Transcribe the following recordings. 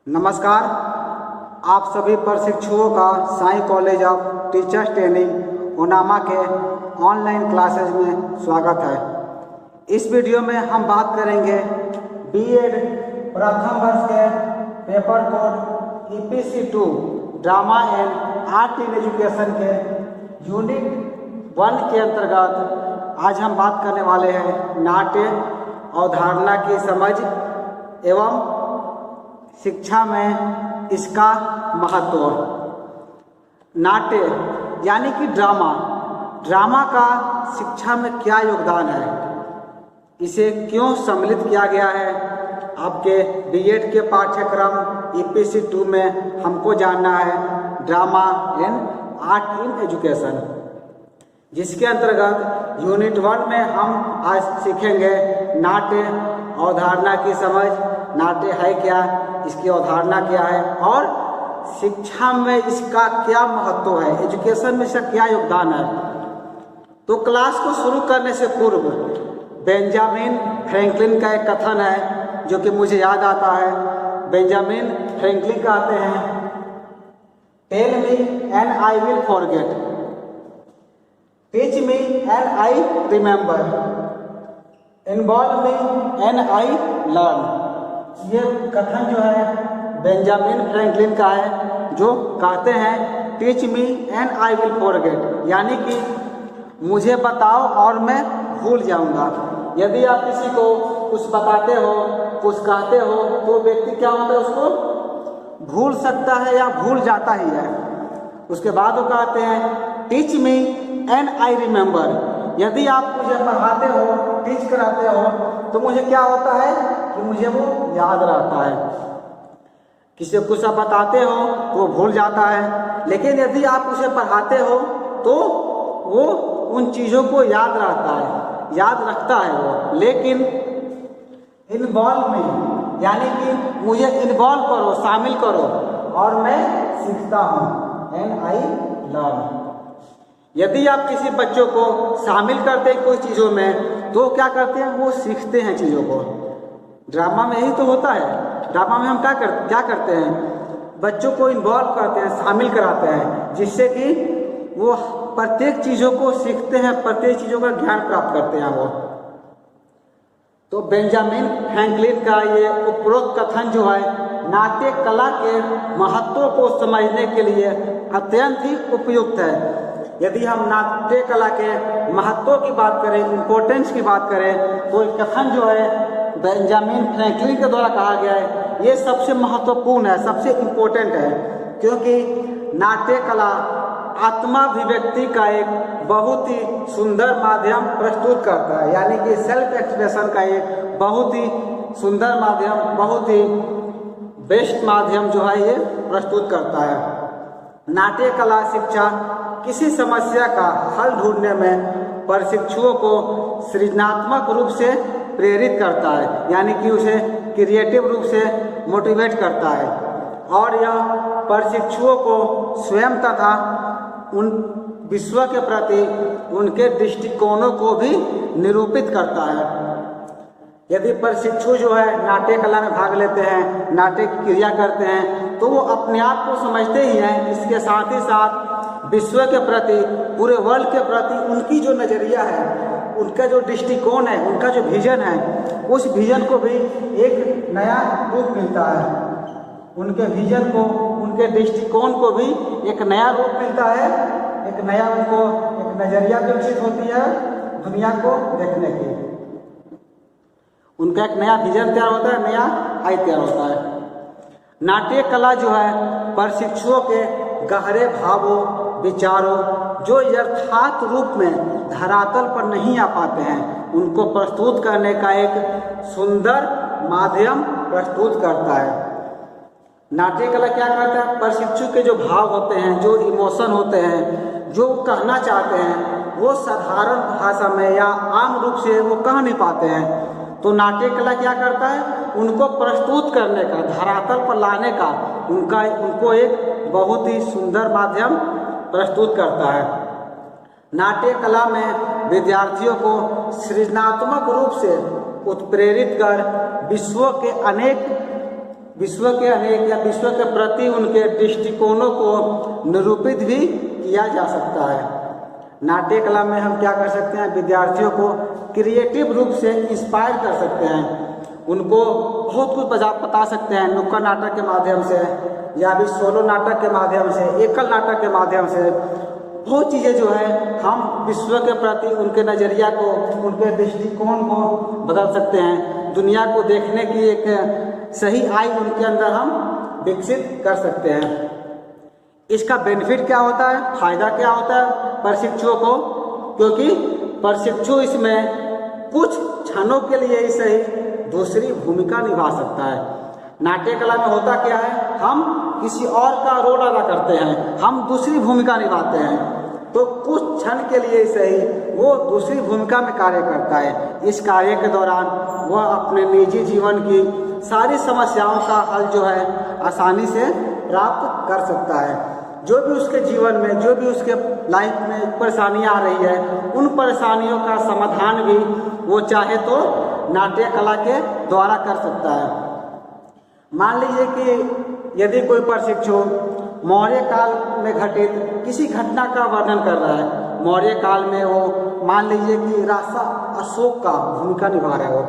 नमस्कार। आप सभी प्रशिक्षुओं का Sai college of teachers training उनामा के ऑनलाइन क्लासेज में स्वागत है। इस वीडियो में हम बात करेंगे बीएड प्रथम वर्ष के paper code EPC2 drama and art in education के यूनिट 1 के अंतर्गत आज हम बात करने वाले हैं नाट्य अवधारणा की समझ एवं शिक्षा में इसका महत्व। नाट्य यानी कि ड्रामा का शिक्षा में क्या योगदान है, इसे क्यों सम्मिलित किया गया है, आपके बीएड के पाठ्यक्रम EPC2 में हमको जानना है drama and art in education, जिसके अंतर्गत यूनिट 1 में हम आज सीखेंगे नाट्य अवधारणा की समझ। नाट्य है क्या, इसकी अवधारणा क्या है और शिक्षा में इसका क्या महत्व है, एजुकेशन में इसका क्या योगदान है। तो क्लास को शुरू करने से पूर्व बेंजामिन फ्रैंकलिन का एक कथन है जो कि मुझे याद आता है। बेंजामिन फ्रैंकलिन कहते हैं, tell me and I will forget, teach me and I remember, involve me and I learn. ये कथन जो है बेंजामिन फ्रैंकलिन का है, जो कहते हैं teach me and I will forget, यानी कि मुझे बताओ और मैं भूल जाऊंगा। यदि आप किसी को कुछ बताते हो, कुछ कहते हो, तो व्यक्ति क्या होता है, उसको भूल सकता है या भूल जाता ही है। उसके बाद वो कहते हैं teach me and I remember, यदि आप मुझे पढ़ाते हो, टीच कराते हो, तो मुझे क्या होता है कि मुझे वो याद रहता है। किसी को कुछ आप बताते हो तो वो भूल जाता है, लेकिन यदि आप उसे पढ़ाते हो तो वो उन चीज़ों को याद रहता है, याद रखता है वो। लेकिन इन्वॉल्व में यानी कि मुझे इन्वॉल्व करो, शामिल करो और मैं सीखता हूँ, एंड आई लर्न। यदि आप किसी बच्चों को शामिल करते हैं कोई चीज़ों में, तो क्या करते हैं, वो सीखते हैं चीज़ों को। ड्रामा में यही तो होता है। ड्रामा में हम क्या करते हैं, बच्चों को इन्वॉल्व करते हैं, शामिल कराते हैं, जिससे कि वो प्रत्येक चीज़ों को सीखते हैं, प्रत्येक चीज़ों का ज्ञान प्राप्त करते हैं वो। तो बेंजामिन फ्रैंकलिन का ये उपरोक्त कथन जो है नाट्य कला के महत्व को समझने के लिए अत्यंत ही उपयुक्त है। यदि हम नाट्य कला के महत्व की बात करें, इम्पोर्टेंस की बात करें, तो एक कथन जो है बेंजामिन फ्रैंकलिन के द्वारा कहा गया है, ये सबसे महत्वपूर्ण है, सबसे इम्पोर्टेंट है, क्योंकि नाट्य कला आत्माभिव्यक्ति का एक बहुत ही सुंदर माध्यम प्रस्तुत करता है, यानी कि सेल्फ एक्सप्रेशन का एक बहुत ही सुंदर माध्यम, बहुत ही बेस्ट माध्यम जो है ये प्रस्तुत करता है। नाट्य कला शिक्षा किसी समस्या का हल ढूंढने में प्रशिक्षुओं को सृजनात्मक रूप से प्रेरित करता है, यानी कि उसे क्रिएटिव रूप से मोटिवेट करता है, और यह प्रशिक्षुओं को स्वयं तथा उन विश्व के प्रति उनके दृष्टिकोणों को भी निरूपित करता है। यदि प्रशिक्षु जो है नाट्य कला में भाग लेते हैं, नाट्य की क्रिया करते हैं, तो वो अपने आप को समझते ही हैं, इसके साथ ही साथ विश्व के प्रति, पूरे वर्ल्ड के प्रति उनकी जो नज़रिया है, उनका जो दृष्टिकोण है, उनका जो विजन है, उस विजन को भी एक नया रूप मिलता है। उनके विजन को, उनके दृष्टिकोण को भी एक नया रूप मिलता है, एक नया उनको एक नज़रिया विकसित होती है दुनिया को देखने की। उनका एक नया विजन तैयार होता है, नया आय तैयार होता है। नाट्य कला जो है प्रशिक्षुओं के गहरे भावों, विचारों जो यथार्थ रूप में धरातल पर नहीं आ पाते हैं, उनको प्रस्तुत करने का एक सुंदर माध्यम प्रस्तुत करता है। नाट्य कला क्या करता है, प्रशिक्षु के जो भाव होते हैं, जो इमोशन होते हैं, जो कहना चाहते हैं, वो साधारण भाषा में या आम रूप से वो कह नहीं पाते हैं। तो नाट्य कला क्या करता है, उनको प्रस्तुत करने का, धरातल पर लाने का उनको एक बहुत ही सुंदर माध्यम प्रस्तुत करता है। नाट्य कला में विद्यार्थियों को सृजनात्मक रूप से उत्प्रेरित कर विश्व के अनेक विश्व के अनेक या विश्व के प्रति उनके दृष्टिकोणों को निरूपित भी किया जा सकता है। नाट्य कला में हम क्या कर सकते हैं, विद्यार्थियों को क्रिएटिव रूप से इंस्पायर कर सकते हैं, उनको बहुत कुछ बता सकते हैं नुक्कड़ नाटक के माध्यम से या भी सोलो नाटक के माध्यम से, एकल नाटक के माध्यम से। बहुत चीज़ें जो है हम विश्व के प्रति उनके नज़रिया को, उनके दृष्टिकोण को बदल सकते हैं। दुनिया को देखने की एक सही आई उनके अंदर हम विकसित कर सकते हैं। इसका बेनिफिट क्या होता है, फायदा क्या होता है प्रशिक्षुओं को, क्योंकि प्रशिक्षु इसमें कुछ क्षणों के लिए ही सही दूसरी भूमिका निभा सकता है। नाट्य कला में होता क्या है, हम किसी और का रोल अदा करते हैं, हम दूसरी भूमिका निभाते हैं, तो कुछ क्षण के लिए सही वो दूसरी भूमिका में कार्य करता है। इस कार्य के दौरान वह अपने निजी जीवन की सारी समस्याओं का हल जो है आसानी से प्राप्त कर सकता है। जो भी उसके जीवन में, जो भी उसके लाइफ में परेशानियां आ रही है, उन परेशानियों का समाधान भी वो चाहे तो नाट्य कला के द्वारा कर सकता है। मान लीजिए कि यदि कोई प्रशिक्षु मौर्य काल में घटित किसी घटना का वर्णन कर रहा है, मौर्य काल में वो मान लीजिए कि राजा अशोक का भूमिका निभा रहे हो,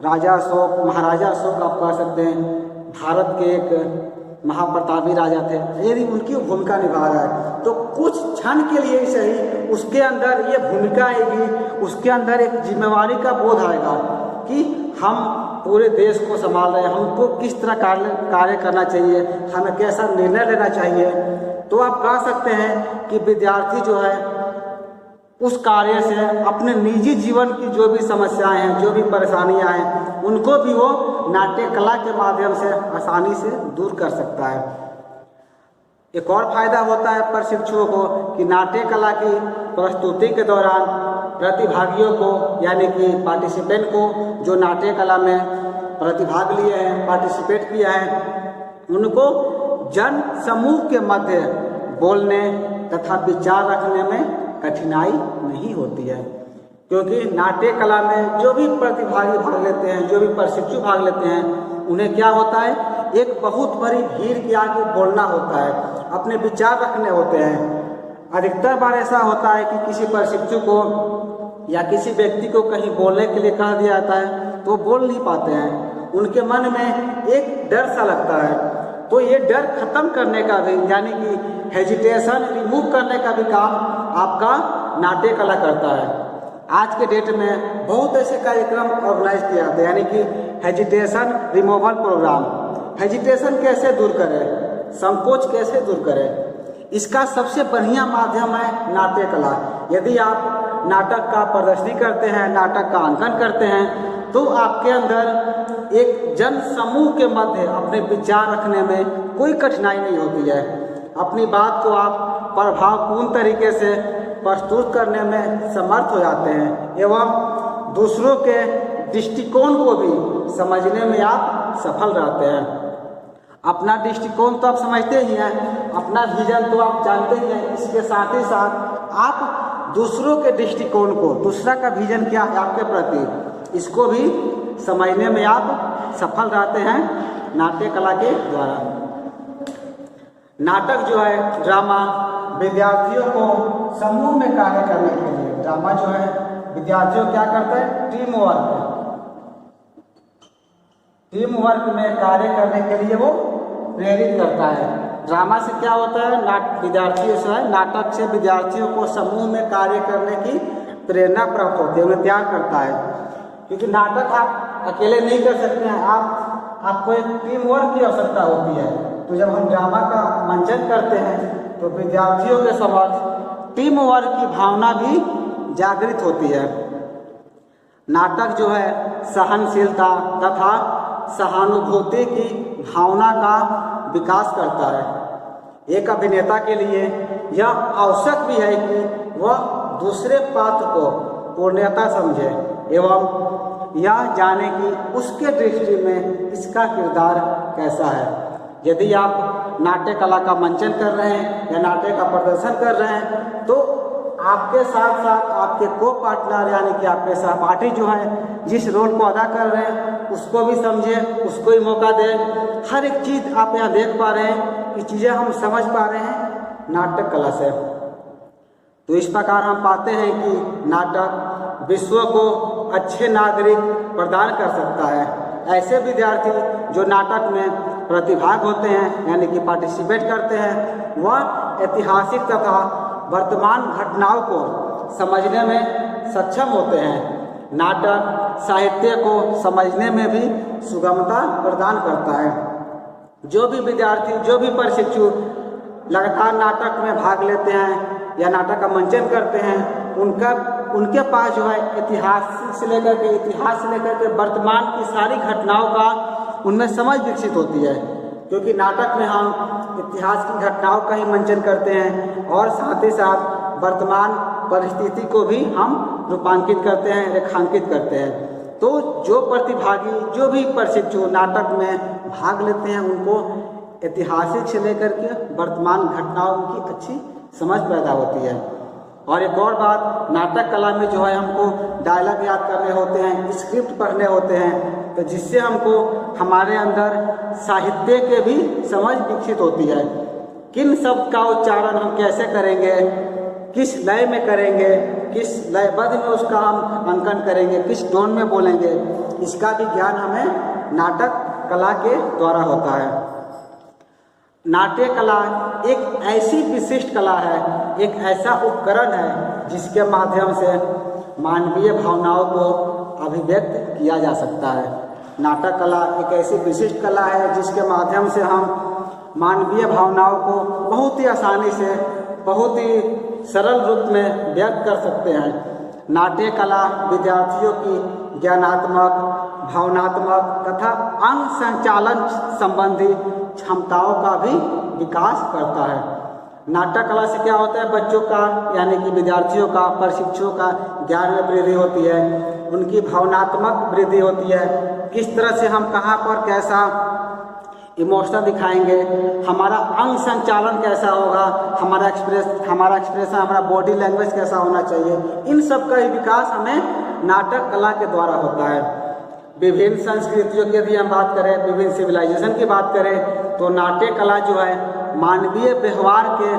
राजा अशोक, महाराजा अशोक आप कह सकते हैं, भारत के एक महाप्रतापी राजा थे, यदि उनकी भूमिका निभा रहा है तो कुछ क्षण के लिए ही सही उसके अंदर ये भूमिका आएगी, उसके अंदर एक जिम्मेवारी का बोध आएगा कि हम पूरे देश को संभाल रहे हैं, हमको किस तरह कार्य करना चाहिए, हमें कैसा निर्णय लेना चाहिए। तो आप कह सकते हैं कि विद्यार्थी जो है उस कार्य से अपने निजी जीवन की जो भी समस्याएं हैं, जो भी परेशानियां हैं, उनको भी वो नाट्य कला के माध्यम से आसानी से दूर कर सकता है। एक और फायदा होता है प्रशिक्षुओं को कि नाट्य कला की प्रस्तुति के दौरान प्रतिभागियों को, यानी कि पार्टिसिपेंट को, जो नाट्य कला में प्रतिभाग लिए हैं, पार्टिसिपेट किया है, उनको जन समूह के मध्य बोलने तथा विचार रखने में कठिनाई नहीं होती है, क्योंकि नाट्य कला में जो भी प्रतिभागी भाग लेते हैं, जो भी प्रशिक्षु भाग लेते हैं, उन्हें क्या होता है, एक बहुत बड़ी भीड़ के आगे बोलना होता है, अपने विचार रखने होते हैं। अधिकतर बार ऐसा होता है कि किसी प्रशिक्षु को या किसी व्यक्ति को कहीं बोलने के लिए कह दिया जाता है तो बोल नहीं पाते हैं, उनके मन में एक डर सा लगता है। तो ये डर खत्म करने का भी, यानी कि हेजिटेशन रिमूव करने का भी काम आपका नाट्य कला करता है। आज के डेट में बहुत ऐसे कार्यक्रम ऑर्गेनाइज किए जाते हैं, यानी कि हेजिटेशन रिमूवल प्रोग्राम। हेजिटेशन कैसे दूर करें, संकोच कैसे दूर करें, इसका सबसे बढ़िया माध्यम है नाट्य कला। यदि आप नाटक का प्रदर्शनी करते हैं, नाटक का अंकन करते हैं, तो आपके अंदर एक जन समूह के मध्य अपने विचार रखने में कोई कठिनाई नहीं होती है। अपनी बात को आप प्रभावपूर्ण तरीके से प्रस्तुत करने में समर्थ हो जाते हैं एवं दूसरों के दृष्टिकोण को भी समझने में आप सफल रहते हैं। अपना दृष्टिकोण तो आप समझते ही हैं, अपना विजन तो आप जानते ही हैं, इसके साथ ही साथ आप दूसरों के दृष्टिकोण को, दूसरा का विजन क्या है आपके प्रति, इसको भी समझने में आप सफल रहते हैं नाट्य कला के द्वारा। नाटक जो है, ड्रामा, विद्यार्थियों को समूह में कार्य करने के लिए, ड्रामा जो है विद्यार्थियों क्या करते हैं, टीम वर्क में कार्य करने के लिए वो प्रेरित करता है। ड्रामा से क्या होता है, विद्यार्थियों से, नाटक से विद्यार्थियों को समूह में कार्य करने की प्रेरणा प्राप्त होती है, उन्हें तैयार करता है। क्योंकि नाटक आप अकेले नहीं कर सकते हैं, आपको एक टीम वर्क की आवश्यकता होती है। तो जब हम ड्रामा का मंचन करते हैं तो विद्यार्थियों के समक्ष टीम वर्क की भावना भी जागृत होती है। नाटक जो है सहनशीलता तथा सहानुभूति की भावना का विकास करता है। एक अभिनेता के लिए यह आवश्यक भी है कि वह दूसरे पात्र को पूर्णतः समझे एवं यह जाने कि उसके दृष्टि में इसका किरदार कैसा है। यदि आप नाट्य कला का मंचन कर रहे हैं या नाट्य का प्रदर्शन कर रहे हैं तो आपके साथ साथ आपके को पार्टनर यानी कि आपके सहपाठी जो हैं जिस रोल को अदा कर रहे हैं उसको भी समझे, उसको भी मौका दें। हर एक चीज़ आप यहाँ देख पा रहे हैं कि चीज़ें हम समझ पा रहे हैं नाटक कला से। तो इस प्रकार हम पाते हैं कि नाटक विश्व को अच्छे नागरिक प्रदान कर सकता है। ऐसे विद्यार्थी जो नाटक में प्रतिभाग होते हैं यानी कि पार्टिसिपेट करते हैं, वह ऐतिहासिक तथा वर्तमान घटनाओं को समझने में सक्षम होते हैं। नाटक साहित्य को समझने में भी सुगमता प्रदान करता है। जो भी विद्यार्थी, जो भी प्रशिक्षु लगातार नाटक में भाग लेते हैं या नाटक का मंचन करते हैं, उनके पास जो है इतिहास से लेकर के वर्तमान की सारी घटनाओं का उनमें समझ विकसित होती है। क्योंकि नाटक में हम इतिहास की घटनाओं का ही मंचन करते हैं और साथ ही साथ वर्तमान परिस्थिति को भी हम रूपांकित करते हैं, रेखांकित करते हैं। तो जो प्रतिभागी, जो भी प्रशिक्षु नाटक में भाग लेते हैं, उनको ऐतिहासिक से लेकर के वर्तमान घटनाओं की अच्छी समझ पैदा होती है। और एक और बात, नाटक कला में जो है हमको डायलॉग याद करने होते हैं, स्क्रिप्ट पढ़ने होते हैं, तो जिससे हमको हमारे अंदर साहित्य के भी समझ विकसित होती है। किन शब्द का उच्चारण हम कैसे करेंगे, किस लय में करेंगे, किस लयबद्ध में उसका हम अंकन करेंगे, किस टोन में बोलेंगे, इसका भी ज्ञान हमें नाटक कला के द्वारा होता है। नाट्य कला एक ऐसी विशिष्ट कला है, एक ऐसा उपकरण है जिसके माध्यम से मानवीय भावनाओं को अभिव्यक्त किया जा सकता है। नाटक कला एक ऐसी विशिष्ट कला है जिसके माध्यम से हम मानवीय भावनाओं को बहुत ही आसानी से, बहुत ही सरल रूप में व्यक्त कर सकते हैं। नाट्य कला विद्यार्थियों की ज्ञानात्मक, भावनात्मक तथा अंग संचालन संबंधी क्षमताओं का भी विकास करता है। नाटक कला से क्या होता है, बच्चों का यानी कि विद्यार्थियों का, प्रशिक्षुओं का ज्ञान में वृद्धि होती है, उनकी भावनात्मक वृद्धि होती है। किस तरह से हम कहाँ पर कैसा इमोशनल दिखाएंगे, हमारा अंग संचालन कैसा होगा, हमारा एक्सप्रेशन, हमारा बॉडी लैंग्वेज कैसा होना चाहिए, इन सब का ही विकास हमें नाटक कला के द्वारा होता है। विभिन्न संस्कृतियों की यदि हम बात करें, विभिन्न सिविलाइजेशन की बात करें, तो नाट्य कला जो है मानवीय व्यवहार के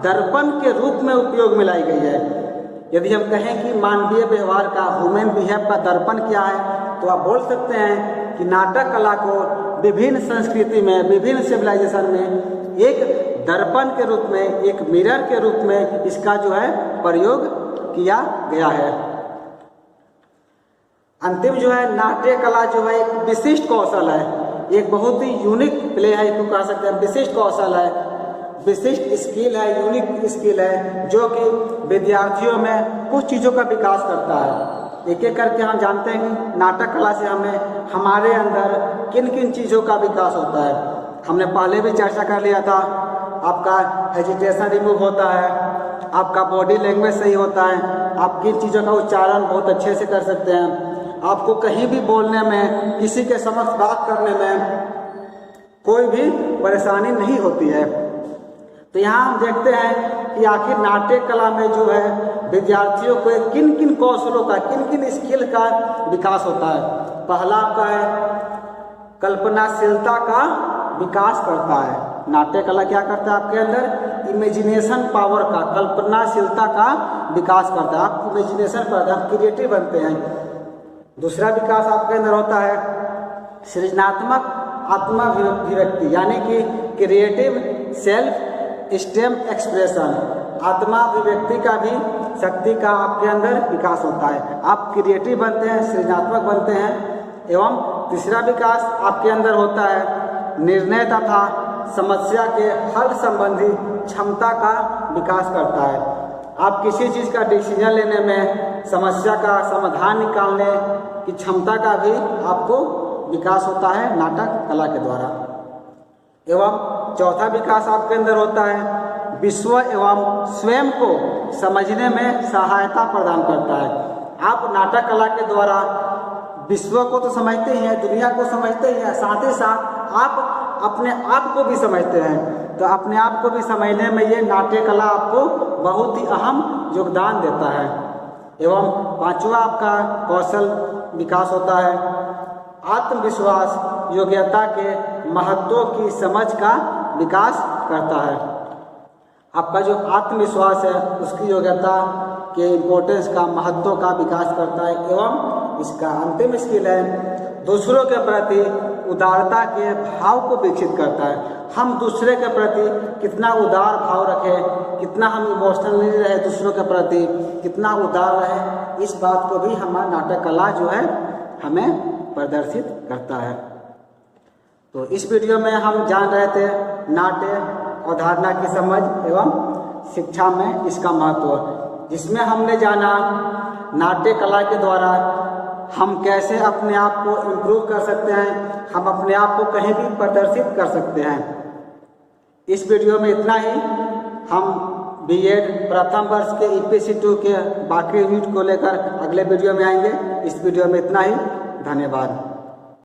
दर्पण के रूप में उपयोग में लाई गई है। यदि हम कहें कि मानवीय व्यवहार का, ह्यूमन बिहेव का दर्पण क्या है, तो आप बोल सकते हैं कि नाटक कला को विभिन्न संस्कृति में, विभिन्न सिविलाइजेशन में एक दर्पण के रूप में, एक मिरर के रूप में इसका जो है प्रयोग किया गया है। अंतिम जो है, नाट्य कला जो है एक विशिष्ट कौशल है, एक बहुत ही यूनिक प्ले है, इसको कह सकते हैं। विशिष्ट कौशल है, विशिष्ट स्किल है, यूनिक स्किल है, जो कि विद्यार्थियों में कुछ चीज़ों का विकास करता है। एक एक करके हम जानते हैं कि नाटक कला से हमें हमारे अंदर किन किन चीज़ों का विकास होता है। हमने पहले भी चर्चा कर लिया था, आपका हेजिटेशन रिमूव होता है, आपका बॉडी लैंग्वेज सही होता है, आप किन चीज़ों का उच्चारण बहुत अच्छे से कर सकते हैं, आपको कहीं भी बोलने में, किसी के समक्ष बात करने में कोई भी परेशानी नहीं होती है। तो यहाँ हम देखते हैं कि आखिर नाट्य कला में जो है विद्यार्थियों को किन किन कौशलों का, किन किन स्किल का विकास होता है। पहला आपका है कल्पनाशीलता का विकास करता है। नाट्य कला क्या करता है आपके अंदर, इमेजिनेशन पावर का, कल्पनाशीलता का विकास करता है। आप इमेजिनेशन करते हैं, आप क्रिएटिव बनते हैं। दूसरा विकास आपके अंदर होता है सृजनात्मक आत्माभिव्यक्ति, यानी कि क्रिएटिव सेल्फ स्टेम एक्सप्रेशन, आत्माभिव्यक्ति का भी शक्ति का आपके अंदर विकास होता है। आप क्रिएटिव बनते हैं, सृजनात्मक बनते हैं। एवं तीसरा विकास आपके अंदर होता है निर्णय तथा समस्या के हल संबंधी क्षमता का विकास करता है। आप किसी चीज़ का डिसीजन लेने में, समस्या का समाधान निकालने की क्षमता का भी आपको विकास होता है नाटक कला के द्वारा। एवं चौथा विकास आपके अंदर होता है विश्व एवं स्वयं को समझने में सहायता प्रदान करता है। आप नाटक कला के द्वारा विश्व को तो समझते ही हैं, दुनिया को समझते ही हैं, साथ ही साथ आप अपने आप को भी समझते हैं। तो अपने आप को भी समझने में ये नाट्य कला आपको बहुत ही अहम योगदान देता है। एवं पांचवा आपका कौशल विकास होता है आत्मविश्वास योग्यता के महत्व की समझ का विकास करता है। आपका जो आत्मविश्वास है उसकी योग्यता के इम्पोर्टेंस का, महत्व का विकास करता है। एवं इसका अंतिम स्किल है दूसरों के प्रति उदारता के भाव को विकसित करता है। हम दूसरे के प्रति कितना उदार भाव रखें, कितना हम इमोशनली रहे दूसरों के प्रति, कितना उदार रहे, इस बात को भी हमारा नाट्य कला जो है हमें प्रदर्शित करता है। तो इस वीडियो में हम जान रहे थे नाट्य अवधारणा की समझ एवं शिक्षा में इसका महत्व, जिसमें हमने जाना नाट्य कला के द्वारा हम कैसे अपने आप को इम्प्रूव कर सकते हैं, हम अपने आप को कहीं भी प्रदर्शित कर सकते हैं। इस वीडियो में इतना ही। हम बीएड प्रथम वर्ष के EPSC 2 के बाकी यूनिट को लेकर अगले वीडियो में आएंगे। इस वीडियो में इतना ही। धन्यवाद।